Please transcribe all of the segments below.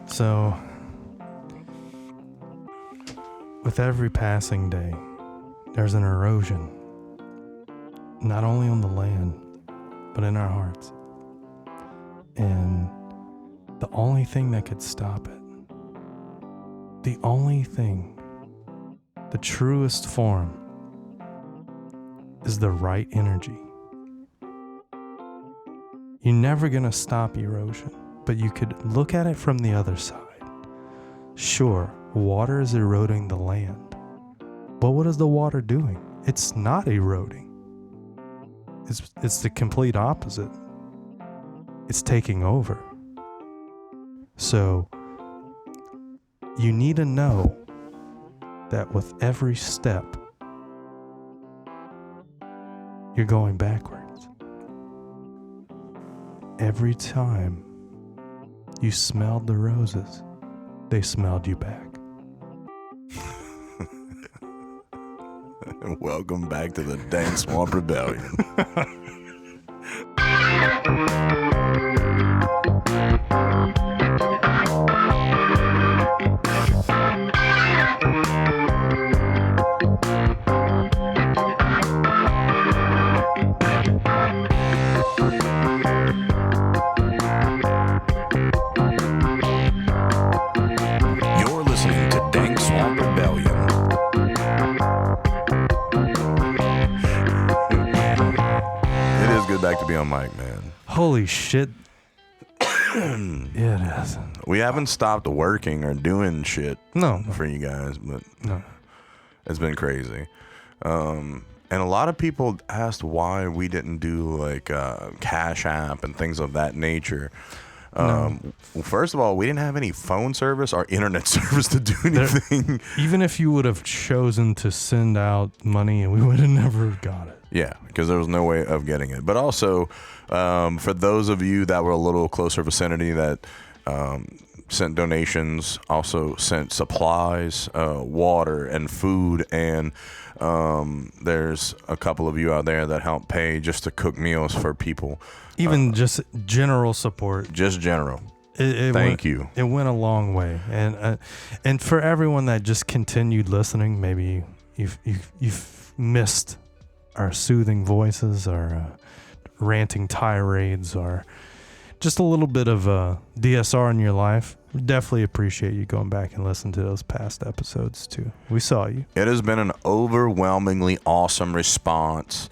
So, with every passing day, there's an erosion, not only on the land, but in our hearts. And the only thing that could stop it, the only thing, the truest form, is the right energy. You're never going to stop erosion, but you could look at it from the other side. Sure, water is eroding the land, but what is the water doing? It's not eroding. It's the complete opposite. It's taking over. So you need to know that with every step, you're going backwards. Every time you smelled the roses, they smelled you back. Welcome back to the Dank Swamp Rebellion. You're listening to Dank Swamp Rebellion. It is good back to be on mic, man. Holy shit. Yeah, it is. We haven't stopped working or doing shit No. for you guys, but No. it's been crazy. And a lot of people asked why we didn't do like Cash App and things of that nature. Well, first of all, we didn't have any phone service or internet service to do anything. Even if you would have chosen to send out money, we would have never got it. Yeah, because there was no way of getting it. But also, for those of you that were a little closer vicinity that sent donations, also sent supplies, water and food, and there's a couple of you out there that helped pay just to cook meals for people. Even just general support. Just general. Thank you. It went a long way, and for everyone that just continued listening, maybe you've missed our soothing voices, our ranting tirades, or just a little bit of DSR in your life. We definitely appreciate you going back and listening to those past episodes too. We saw you. It has been an overwhelmingly awesome response.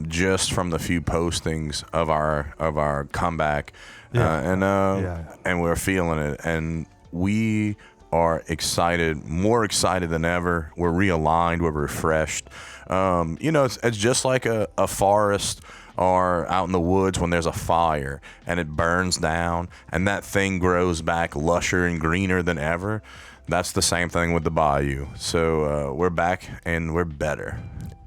Just from the few postings of our comeback, and we're feeling it, and we are excited, more excited than ever. We're realigned, we're refreshed. It's just like a forest or out in the woods when there's a fire and it burns down and that thing grows back lusher and greener than ever. That's the same thing with the Bayou. So we're back and we're better.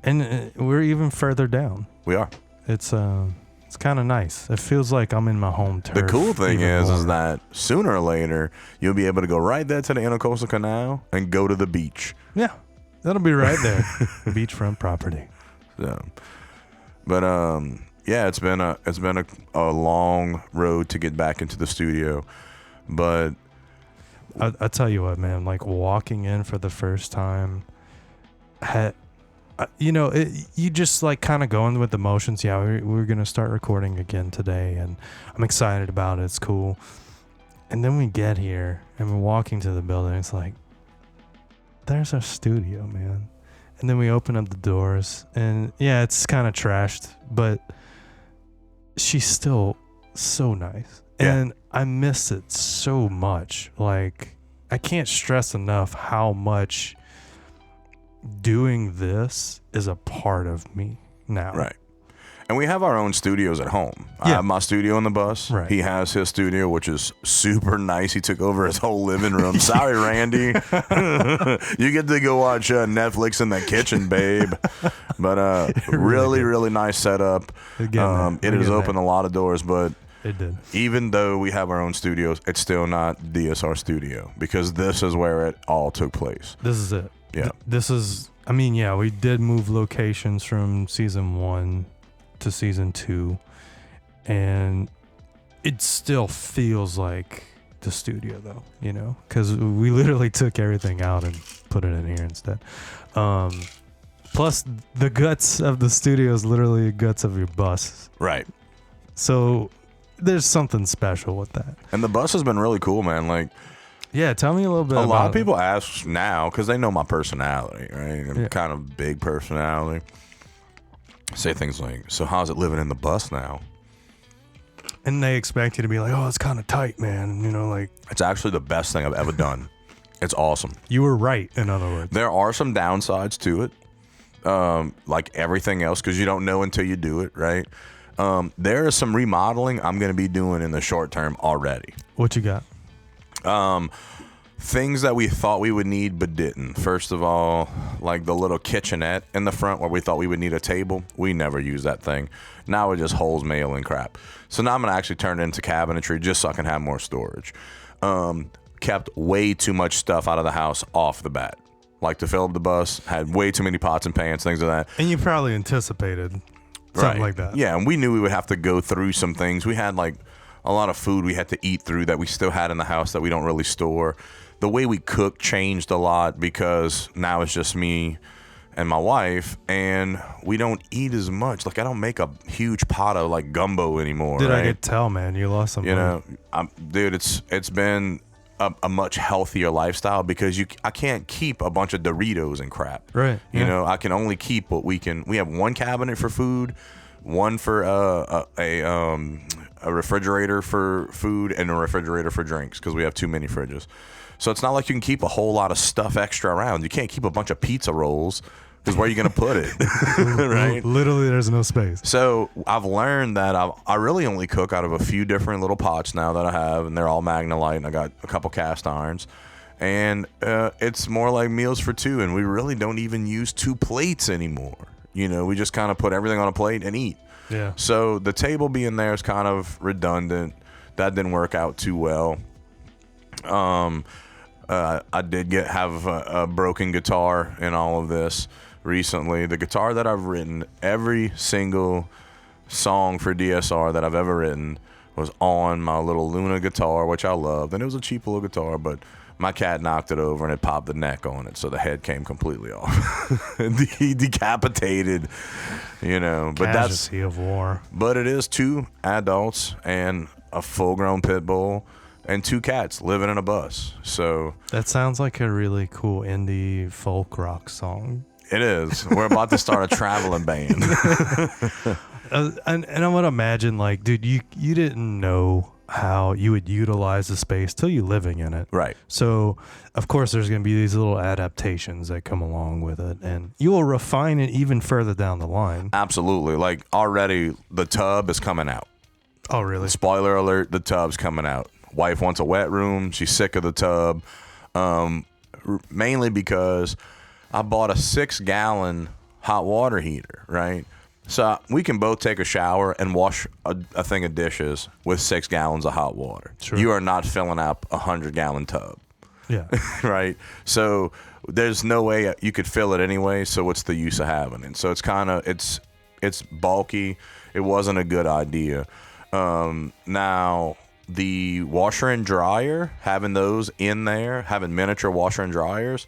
And we're even further down. We are. It's kind of nice. It feels like I'm in my home turf. The cool thing is that sooner or later you'll be able to go right there to the Intercoastal Canal and go to the beach. Yeah, that'll be right there, beachfront property. So, but it's been a long road to get back into the studio, but I tell you what, man. Like walking in for the first time, you just like kind of going with the motions. Yeah, we're going to start recording again today, and I'm excited about it. It's cool. And then we get here and we're walking to the building. It's like, there's our studio, man. And then we open up the doors, and yeah, it's kind of trashed, but she's still so nice. Yeah. And I miss it so much. Like, I can't stress enough how much doing this is a part of me now. Right. And we have our own studios at home. Yeah. I have my studio on the bus. Right. He has his studio, which is super nice. He took over his whole living room. Sorry, Randy. You get to go watch Netflix in the kitchen, babe. But really, really nice setup. It has opened a lot of doors, but it did. Even though we have our own studios, it's still not DSR Studio, because this is where it all took place. This is it. Yeah. We did move locations from season 1. to season 2, and it still feels like the studio, though, you know, because we literally took everything out and put it in here instead. Plus, the guts of the studio is literally the guts of your bus. Right. So there's something special with that. And the bus has been really cool, man. Like, yeah, tell me a little bit about it. A lot of people ask now, because they know my personality, right? I'm kind of big personality. Say things like, so how's it living in the bus now? And they expect you to be like, oh, it's kind of tight, man. You know, like. It's actually the best thing I've ever done. It's awesome. You were right, in other words. There are some downsides to it, like everything else, because you don't know until you do it, right? There is some remodeling I'm going to be doing in the short term already. What you got? Things that we thought we would need but didn't. First of all, like the little kitchenette in the front where we thought we would need a table. We never use that thing. Now it just holds mail and crap. So now I'm going to actually turn it into cabinetry just so I can have more storage. Kept way too much stuff out of the house off the bat. Like to fill up the bus, had way too many pots and pans, things like that. And you probably anticipated something like that. Yeah, and we knew we would have to go through some things. We had like a lot of food we had to eat through that we still had in the house that we don't really store. The way we cook changed a lot because now it's just me and my wife, and we don't eat as much. Like, I don't make a huge pot of like gumbo anymore. Dude, right? I could tell, man. You lost some You weight. know, dude, it's been a much healthier lifestyle because I can't keep a bunch of Doritos and crap. Right. You know, I can only keep what we can. We have one cabinet for food, one for a refrigerator for food, and a refrigerator for drinks because we have too many fridges. So it's not like you can keep a whole lot of stuff extra around. You can't keep a bunch of pizza rolls because where are you going to put it? Right? Literally, there's no space. So I've learned that I really only cook out of a few different little pots now that I have, and they're all Magnolite, and I got a couple cast irons. And it's more like meals for two, and we really don't even use 2 plates anymore. You know, we just kind of put everything on a plate and eat. Yeah. So the table being there is kind of redundant. That didn't work out too well. I did have a broken guitar in all of this recently. The guitar that I've written, every single song for DSR that I've ever written was on my little Luna guitar, which I loved. And it was a cheap little guitar, but my cat knocked it over and it popped the neck on it, so the head came completely off. He decapitated, you know. But Casualty of war. But it is 2 adults and a full-grown pit bull and 2 cats living in a bus. So that sounds like a really cool indie folk rock song. It is. We're about to start a traveling band. And I would imagine, like, dude, you didn't know how you would utilize the space till you living in it. Right. So, of course, there's going to be these little adaptations that come along with it, and you will refine it even further down the line. Absolutely. Like, already the tub is coming out. Oh, really? Spoiler alert, the tub's coming out. Wife wants a wet room. She's sick of the tub. Mainly because I bought a 6-gallon hot water heater, right? So we can both take a shower and wash a thing of dishes with 6 gallons of hot water. Sure. You are not filling up a 100-gallon tub. Yeah. Right? So there's no way you could fill it anyway, so what's the use of having it? So it's kind of, it's bulky. It wasn't a good idea. Now, the washer and dryer, having those in there, having miniature washer and dryers,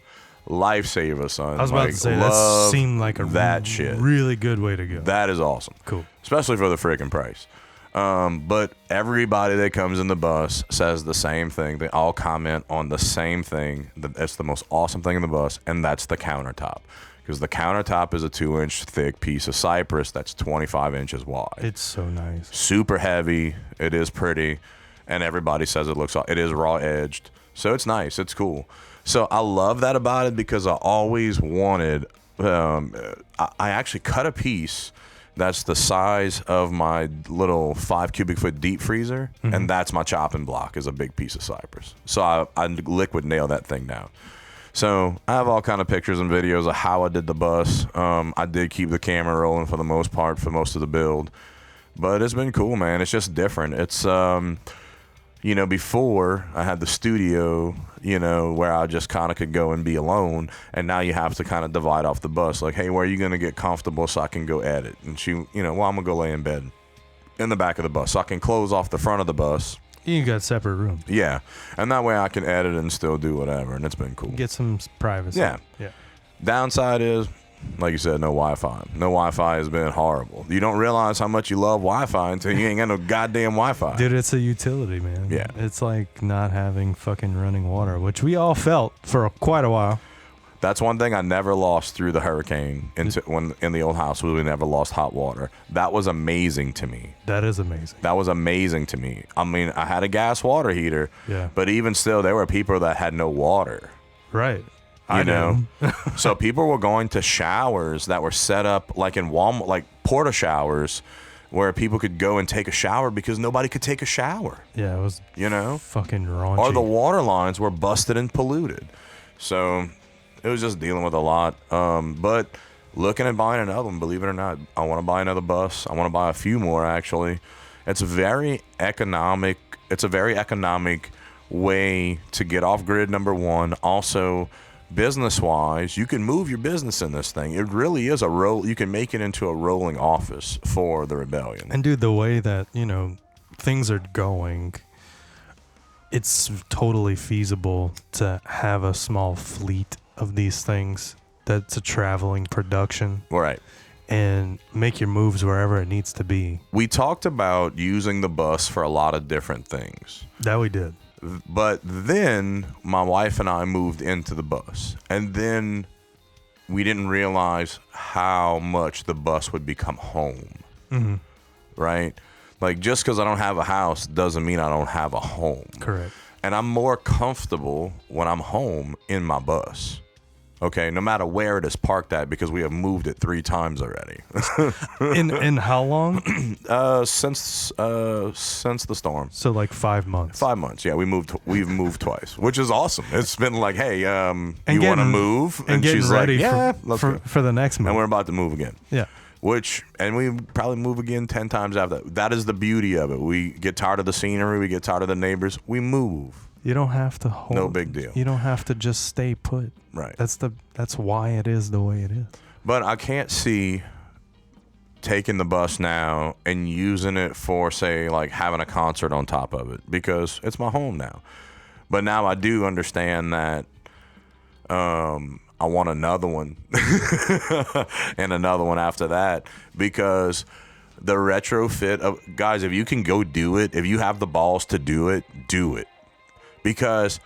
lifesaver, son. I was about to say, that seemed like a shit. Really good way to go. That is awesome. Cool. Especially for the freaking price. But everybody that comes in the bus says the same thing. They all comment on the same thing. That's the most awesome thing in the bus, and that's the countertop. Because the countertop is a 2-inch thick piece of cypress that's 25 inches wide. It's so nice. Super heavy. It is pretty. And everybody says it is raw edged. So it's nice. It's cool. So I love that about it because I always wanted, I actually cut a piece that's the size of my little 5 cubic foot deep freezer. Mm-hmm. And that's my chopping block, is a big piece of cypress. So I liquid nail that thing down. So I have all kind of pictures and videos of how I did the bus. I did keep the camera rolling for the most part for most of the build. But it's been cool, man. It's just different. It's before I had the studio, where I just kind of could go and be alone. And now you have to kind of divide off the bus. Like, hey, where are you going to get comfortable so I can go edit? And she, well, I'm going to go lay in bed in the back of the bus so I can close off the front of the bus. You got separate rooms. Yeah. And that way I can edit and still do whatever. And it's been cool. Get some privacy. Yeah. Downside is, like you said, no Wi-Fi. No Wi-Fi has been horrible. You don't realize how much you love Wi-Fi until you ain't got no goddamn Wi-Fi. Dude, it's a utility, man. Yeah. It's like not having fucking running water, which we all felt for quite a while. That's one thing I never lost through the hurricane when in the old house. We never lost hot water. That was amazing to me. That is amazing. That was amazing to me. I mean, I had a gas water heater, yeah, but even still, there were people that had no water. Right. You know? So people were going to showers that were set up like in Walmart, like porta showers, where people could go and take a shower because nobody could take a shower. Yeah, it was fucking raunchy. Or the water lines were busted and polluted. So it was just dealing with a lot. But looking at buying another one, believe it or not, I want to buy another bus. I want to buy a few more, actually. It's a very economic way to get off grid, number one. Also, business-wise, you can move your business in this thing. It really is you can make it into a rolling office for the Rebellion. And dude, the way that, things are going, it's totally feasible to have a small fleet of these things that's a traveling production. Right. And make your moves wherever it needs to be. We talked about using the bus for a lot of different things. That we did. But then my wife and I moved into the bus. And then we didn't realize how much the bus would become home. Mm-hmm. Right? Like, just because I don't have a house doesn't mean I don't have a home. Correct. And I'm more comfortable when I'm home in my bus. Okay, no matter where it is parked at, because we have moved it 3 times already. In how long? Since the storm. So like 5 months. 5 months, yeah. We've moved twice, which is awesome. It's been like, hey, you want to move? And she's ready like, yeah, for the next move. And we're about to move again. Yeah. And we probably move again 10 times after that. That is the beauty of it. We get tired of the scenery. We get tired of the neighbors. We move. You don't have to hold. No big deal. You don't have to just stay put. Right. That's why it is the way it is. But I can't see taking the bus now and using it for, say, like having a concert on top of it, because it's my home now. But now I do understand that I want another one and another one after that, because the retrofit of, guys, if you can go do it, if you have the balls to do it, do it. Because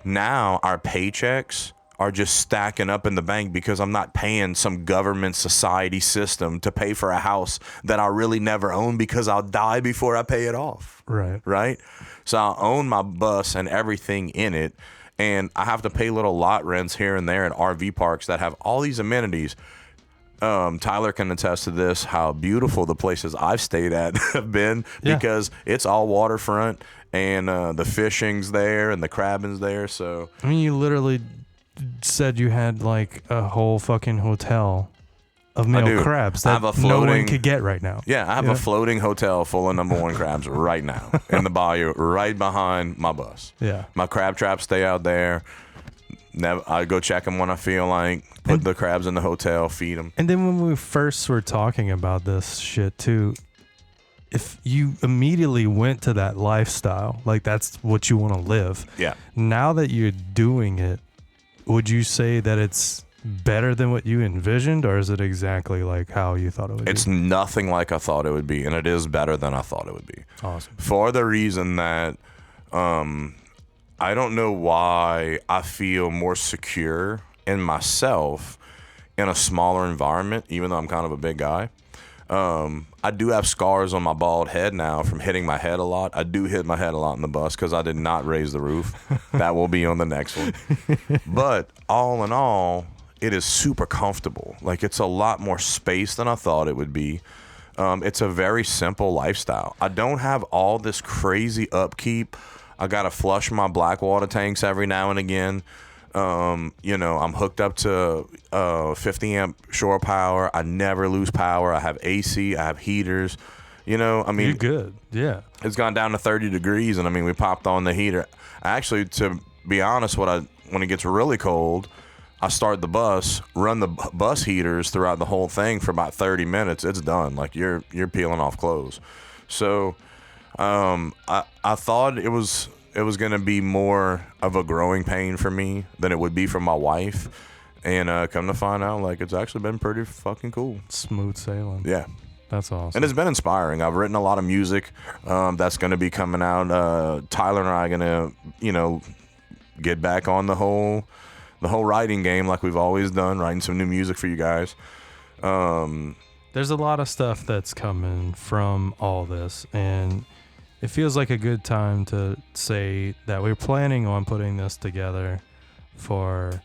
now our paychecks are just stacking up in the bank because I'm not paying some government society system to pay for a house that I really never own, because I'll die before I pay it off. Right? So I'll own my bus and everything in it, and I have to pay little lot rents here and there in RV parks that have all these amenities. Tyler can attest to this, how beautiful the places I've stayed at have been, because it's all waterfront, and the fishing's there and the crabbing's there. So I mean, you literally said you had like a whole fucking hotel of male crabs that no one could get right now. Yeah, I have a floating hotel full of #1 crabs right now in the bayou, right behind my bus. Yeah, my crab traps stay out there. I go check them when I feel like. Put the crabs in the hotel, feed them. And then when we first were talking about this shit too, if you immediately went to that lifestyle, like that's what you want to live. Yeah. Now that you're doing it, would you say that it's better than what you envisioned, or is it exactly like how you thought it would be? It's nothing like I thought it would be, and it is better than I thought it would be. Awesome. For the reason that I don't know why I feel more secure in myself in a smaller environment, even though I'm kind of a big guy. I do have scars on my bald head now from hitting my head a lot. I do hit my head a lot in the bus because I did not raise the roof. That will be on the next one. But all in all, it is super comfortable. Like, it's a lot more space than I thought it would be. It's a very simple lifestyle. I don't have all this crazy upkeep. I got to flush my black water tanks every now and again. I'm hooked up to 50 amp shore power. I never lose power. I have AC. I have heaters. You know, I mean, you're good. Yeah. It's gone down to 30 degrees, and I mean, we popped on the heater. Actually, to be honest, when it gets really cold, I start the bus, run the bus heaters throughout the whole thing for about 30 minutes. It's done. Like you're peeling off clothes. So, I thought it was going to be more of a growing pain for me than it would be for my wife. And come to find out, like, it's actually been pretty fucking cool. Smooth sailing. Yeah. That's awesome. And it's been inspiring. I've written a lot of music that's going to be coming out. Tyler and I are going to, you know, get back on the whole writing game like we've always done, writing some new music for you guys. There's a lot of stuff that's coming from all this, and it feels like a good time to say that we're planning on putting this together for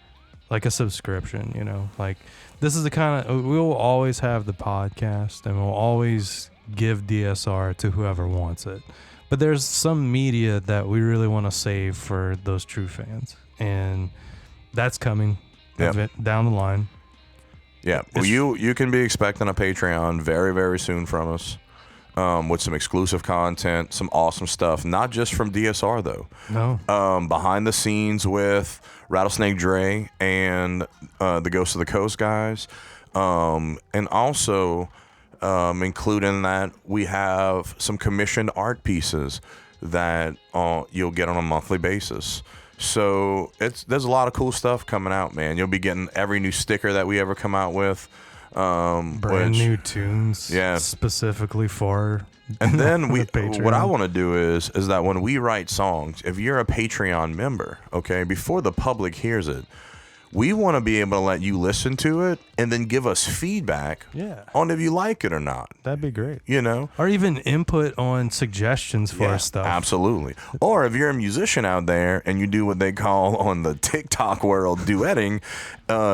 like a subscription, you know, like this is the kind of, we'll always have the podcast and we'll always give DSR to whoever wants it. But there's some media that we really want to save for those true fans. And that's coming down the line. Yeah. Well, you can be expecting a Patreon very, very soon from us. With some exclusive content, some awesome stuff, not just from DSR though. No. Behind the scenes with Rattlesnake Dre and the Ghost of the Coast guys, and also including that we have some commissioned art pieces that you'll get on a monthly basis. So there's a lot of cool stuff coming out, man. You'll be getting every new sticker that we ever come out with. Brand new tunes, specifically for. And then what I want to do is that when we write songs, if you're a Patreon member, okay, before the public hears it, we want to be able to let you listen to it and then give us feedback on if you like it or not. That'd be great. You know? Or even input on suggestions for our stuff. Absolutely. Or if you're a musician out there and you do what they call on the TikTok world duetting,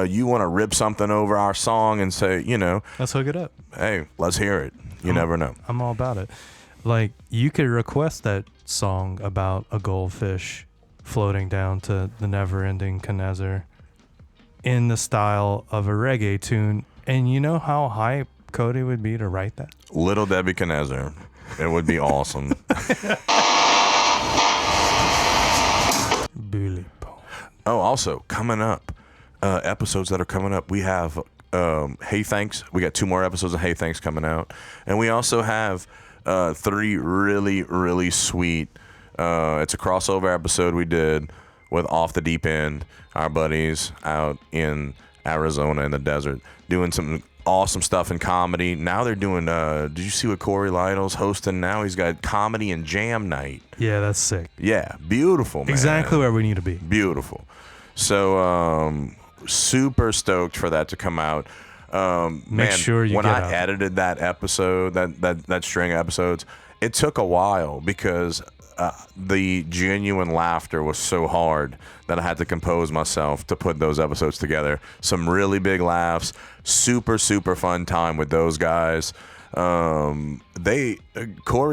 you want to rip something over our song and say, you know, let's hook it up. Hey, let's hear it. You never know. I'm all about it. Like, you could request that song about a goldfish floating down to the never-ending Knezer in the style of a reggae tune, and you know how hype Cody would be to write that? Little Debbie Knezer. It would be awesome. Oh, also, coming up, episodes that are coming up, we have Hey Thanks. We got 2 more episodes of Hey Thanks coming out. And we also have 3 really, really sweet, it's a crossover episode we did with Off the Deep End, our buddies out in Arizona in the desert, doing some awesome stuff in comedy. Now they're doing, did you see what Corey Lytle's hosting now? He's got comedy and jam night. Yeah, that's sick. Yeah, beautiful, man. Exactly where we need to be. Beautiful. So, super stoked for that to come out. Make sure you when get I edited that episode, that string of episodes, it took a while because the genuine laughter was so hard that I had to compose myself to put those episodes together. Some really big laughs, super, super fun time with those guys. Corey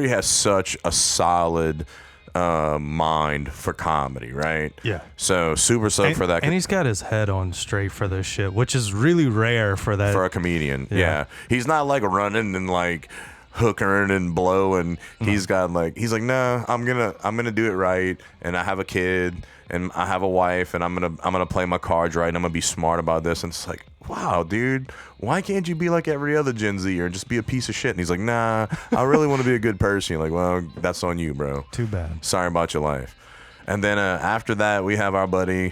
has such a solid mind for comedy, right? Yeah. So super stoked for that. And he's got his head on straight for this shit, which is really rare for that. For a comedian, yeah. He's not like running and like hookering and blowing. He's like, no, I'm gonna do it right, and I have a kid and I have a wife, and I'm gonna play my cards right, and I'm gonna be smart about this. And it's like, wow, dude, why can't you be like every other Gen Z or just be a piece of shit? And he's like, nah, I really want to be a good person. You're like, well, that's on you, bro. Too bad. Sorry about your life. And then after that, we have our buddy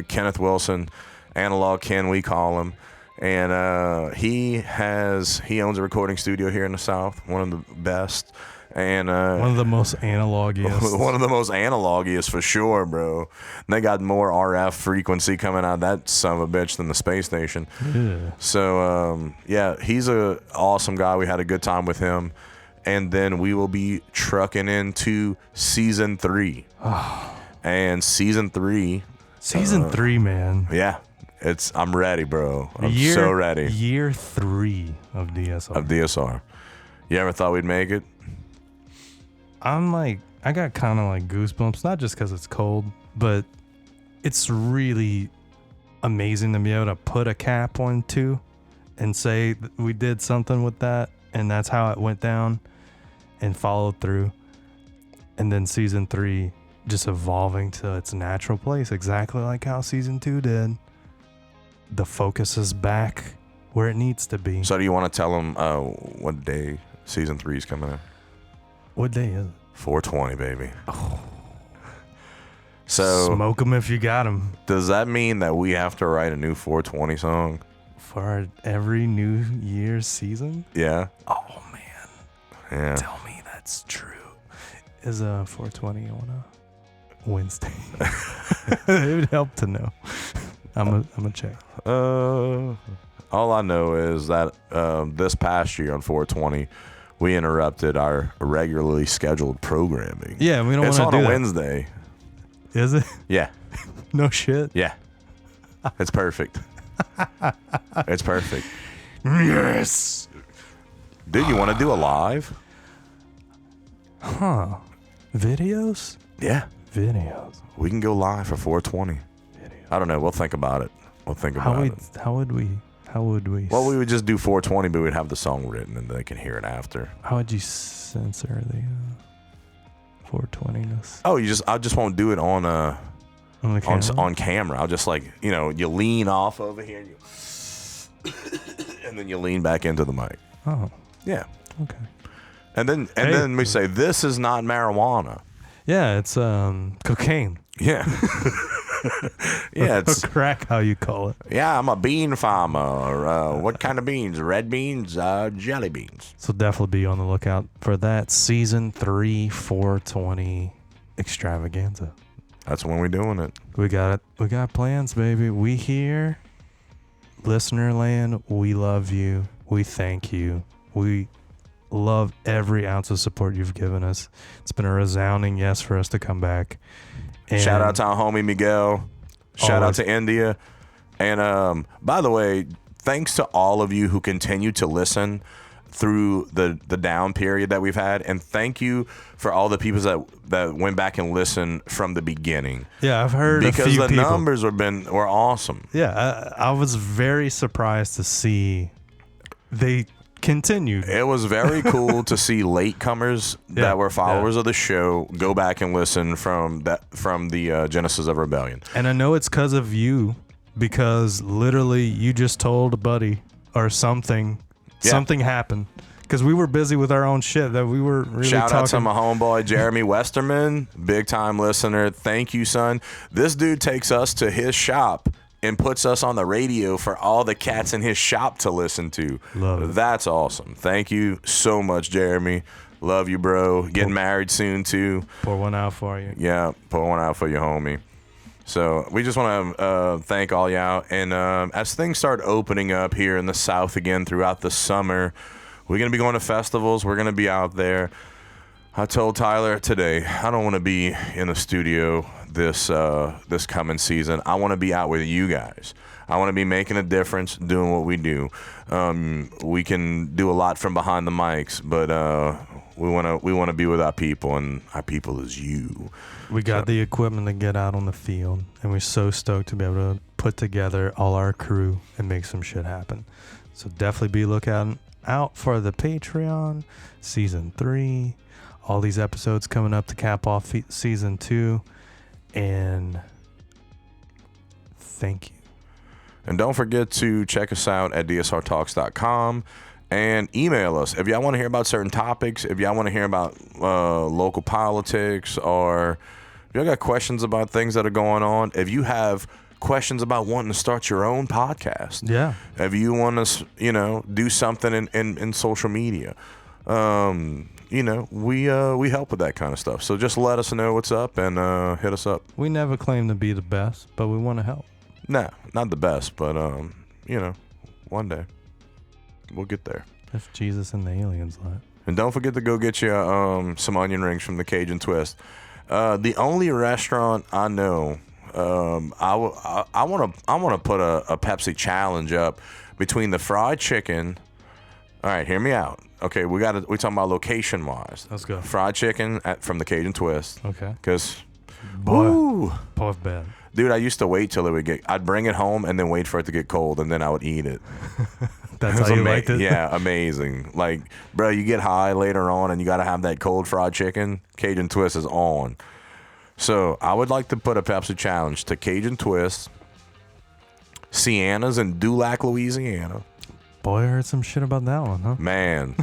Kenneth Wilson, Analog Ken, we call him. And he owns a recording studio here in the South, one of the best, and one of the most analogiest. One of the most analogiest for sure, bro. And they got more RF frequency coming out of that son of a bitch than the space station. Yeah. So he's a awesome guy. We had a good time with him, and then we will be trucking into season 3. And season 3, man. Yeah. I'm ready, bro. I'm so ready. Year 3 of DSR. You ever thought we'd make it? I got kind of like goosebumps, not just because it's cold, but it's really amazing to be able to put a cap on 2 and say we did something with that, and that's how it went down. and followed through. And then season 3 just evolving to its natural place, exactly like how season 2 did. The focus is back where it needs to be. So do you want to tell them what day season 3 is coming out? What day is it? 420, baby. Oh. So smoke them if you got them. Does that mean that we have to write a new 420 song? For every New Year's season? Yeah. Oh, man. Yeah. Tell me that's true. Is 420 on a Wednesday? It would help to know. I'm gonna check. All I know is that this past year on 420, we interrupted our regularly scheduled programming. Yeah, we don't want to do It's on a Wednesday. Is it? Yeah. No shit. Yeah. It's perfect. It's perfect. Yes. Dude, you want to do a live? Huh. Videos? Yeah. Videos. We can go live for 420. I don't know. We'll think about it. How would we? Well, we would just do 420, but we'd have the song written and they can hear it after. How would you censor the 420ness? Oh, I just won't do it on camera? camera. I'll just you lean off over here and then you lean back into the mic. Oh. Yeah. Okay. And then we say, this is not marijuana. Yeah, it's cocaine. Yeah. Yeah, it's crack, how you call it. Yeah, I'm a bean farmer. What kind of beans? Red beans, jelly beans. So definitely be on the lookout for that season 3 420 extravaganza. That's when we're doing it. We got it. We got plans, baby. We here, listener land. We love you. We thank you. We love every ounce of support you've given us. It's been a resounding yes for us to come back. And shout out to our homie Miguel. Shout out to India. And by the way, thanks to all of you who continue to listen through the down period that we've had. And thank you for all the people that went back and listened from the beginning. Yeah, I've heard because a few the people. numbers were awesome. Yeah, I was very surprised to see they continued. It was very cool to see latecomers that were followers of the show go back and listen from the Genesis of Rebellion. And I know it's because of you, because literally you just told a buddy or something. Yeah. Something happened because we were busy with our own shit that we were really Shout out to my homeboy Jeremy Westerman, big time listener. Thank you, son. This dude takes us to his shop and puts us on the radio for all the cats in his shop to listen to. Love it. That's awesome. Thank you so much, Jeremy. Love you, bro. Getting married soon, too. Pour one out for you. Yeah, pour one out for you, homie. So we just want to thank all y'all. And as things start opening up here in the South again throughout the summer, we're going to be going to festivals. We're going to be out there. I told Tyler today, I don't want to be in the studio this coming season. I want to be out with you guys. I want to be making a difference, doing what we do. We can do a lot from behind the mics, but we want to be with our people, and our people is you. We got the equipment to get out on the field, and we're so stoked to be able to put together all our crew and make some shit happen. So definitely be looking out for the Patreon, season 3. All these episodes coming up to cap off season 2. And thank you. And don't forget to check us out at dsrtalks.com and email us. If y'all want to hear about certain topics, if y'all want to hear about local politics, or if y'all got questions about things that are going on, if you have questions about wanting to start your own podcast, yeah, if you want to, do something in social media, we help with that kind of stuff. So just let us know what's up and hit us up. We never claim to be the best, but we want to help. Nah, not the best, but one day we'll get there. If Jesus and the aliens let. And don't forget to go get you some onion rings from the Cajun Twist. The only restaurant I know, I want to put a Pepsi challenge up between the fried chicken. All right, hear me out. Okay, we talking about location wise. Let's go. Fried chicken from the Cajun Twist. Okay. Because boy, puff bad. Dude, I used to wait till it would get. I'd bring it home and then wait for it to get cold, and then I would eat it. That's how you liked it? Yeah, amazing. Like, bro, you get high later on, and you got to have that cold fried chicken. Cajun Twist is on. So I would like to put a Pepsi challenge to Cajun Twist, Sienna's in Dulac, Louisiana. Boy, I heard some shit about that one, huh? Man,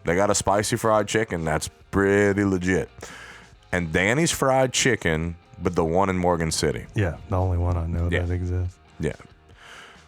they got a spicy fried chicken that's pretty legit. And Danny's Fried Chicken, but the one in Morgan City. Yeah, the only one I know that exists. Yeah.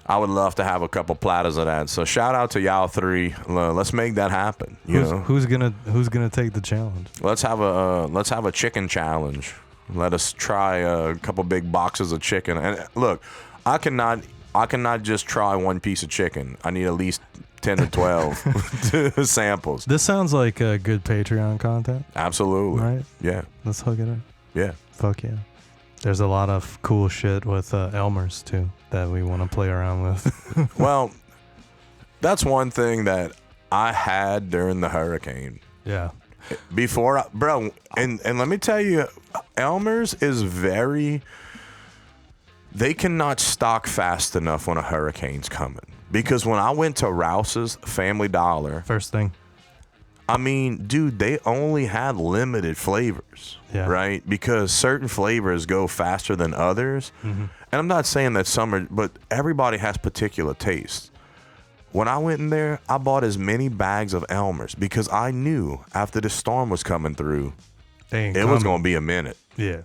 I would love to have a couple platters of that. So shout out to y'all three. Let's make that happen. Who's gonna take the challenge? Let's have a chicken challenge. Let us try a couple big boxes of chicken. And look, I cannot just try one piece of chicken. I need at least 10 to 12 samples. This sounds like a good Patreon content. Absolutely. Right? Yeah. Let's hook it up. Yeah. Fuck yeah. There's a lot of cool shit with Elmer's too that we want to play around with. Well, that's one thing that I had during the hurricane. Yeah. Before, bro, and let me tell you, Elmer's is very... They cannot stock fast enough when a hurricane's coming. Because when I went to Rouse's Family Dollar... First thing. I mean, dude, they only had limited flavors, right? Because certain flavors go faster than others. Mm-hmm. And I'm not saying that some are... But everybody has particular tastes. When I went in there, I bought as many bags of Elmer's because I knew after the storm was coming through, it was going to be a minute. Yeah.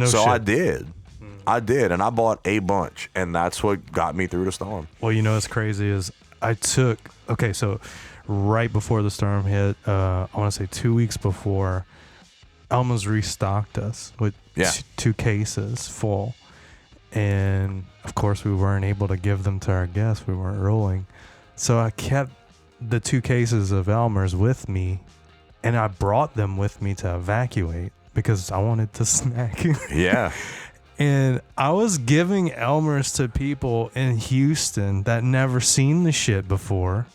So I did. I did, and I bought a bunch, and that's what got me through the storm. Well, you know what's crazy is so right before the storm hit, I want to say 2 weeks before, Elmer's restocked us with 2 cases full. And, of course, we weren't able to give them to our guests. We weren't rolling. So I kept the 2 cases of Elmer's with me, and I brought them with me to evacuate because I wanted to snack. Yeah. And I was giving Elmer's to people in Houston that never seen the shit before.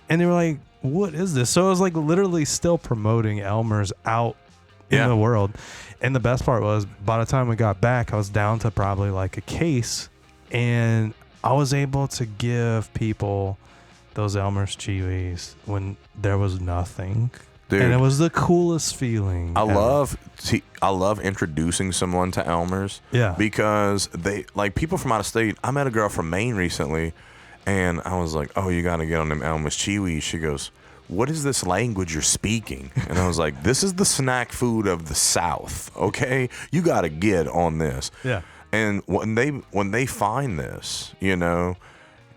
And they were like, what is this? So I was like literally still promoting Elmer's out in the world. And the best part was by the time we got back, I was down to probably like a case. And I was able to give people those Elmer's CheeWees when there was nothing. Dude, and it was the coolest feeling. I love introducing someone to Elmer's. Yeah. Because they like people from out of state. I met a girl from Maine recently, and I was like, "Oh, you got to get on them Elmer's CheeWees." She goes, "What is this language you're speaking?" And I was like, "This is the snack food of the South. Okay, you got to get on this." Yeah. And when they find this, you know,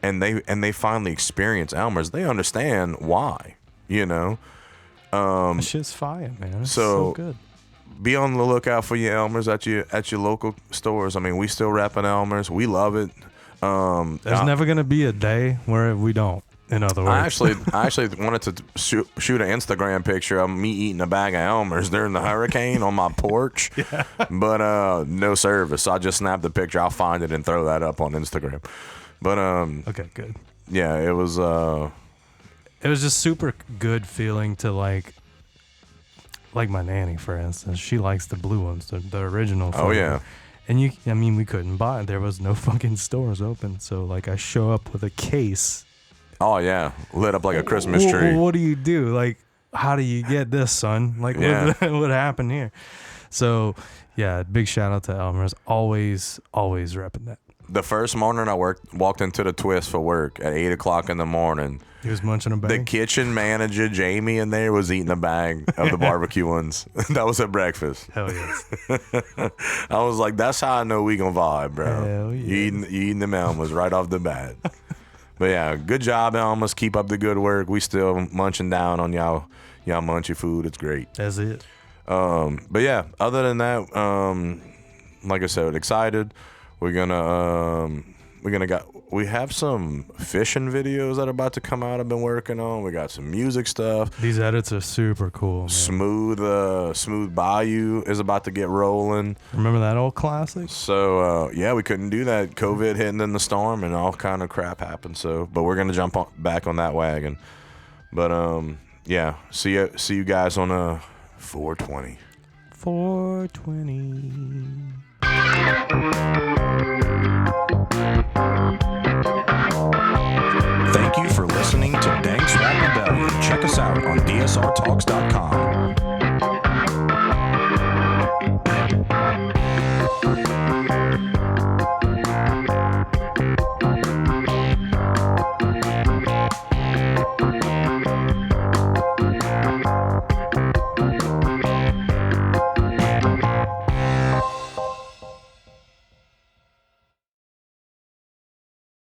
and they finally experience Elmer's, they understand why, you know. That shit's fire, man. It's so good. Be on the lookout for your Elmer's at your local stores. I mean, we still repping Elmer's. We love it. There's never gonna be a day where we don't. In other words, I actually wanted to shoot an Instagram picture of me eating a bag of Elmer's during the hurricane on my porch, but no service. So I just snapped the picture. I'll find it and throw that up on Instagram. But okay, good. Yeah, it was. It was just super good feeling to like my nanny, for instance. She likes the blue ones, the original flavor. Oh yeah. And we couldn't buy it. There was no fucking stores open. So like I show up with a case. Oh yeah, lit up like a Christmas tree. What do you do? Like, how do you get this, son? Like, what happened here? So yeah, big shout out to Elmer's. Always repping that. The first morning I walked into the Twist for work at 8 o'clock in the morning. He was munching a bag. The kitchen manager, Jamie, in there was eating a bag of the barbecue ones. That was at breakfast. Hell yes. I was like, that's how I know we gonna vibe, bro. Hell yes. You eating them Elmer's right off the bat. But yeah, good job, Elmer's. Keep up the good work. We still munching down on y'all munchy food. It's great. That's it. But yeah, other than that, like I said, excited. We have some fishing videos that are about to come out. I've been working on. We got some music stuff. These edits are super cool, man. Smooth Bayou is about to get rolling. Remember that old classic? So yeah, we couldn't do that. COVID hitting in the storm and all kind of crap happened. So, but we're gonna jump back on that wagon. But yeah, see you guys on 420. 420. Thank you for listening to Dank Swamp Rebellion. Check us out on DSRTalks.com.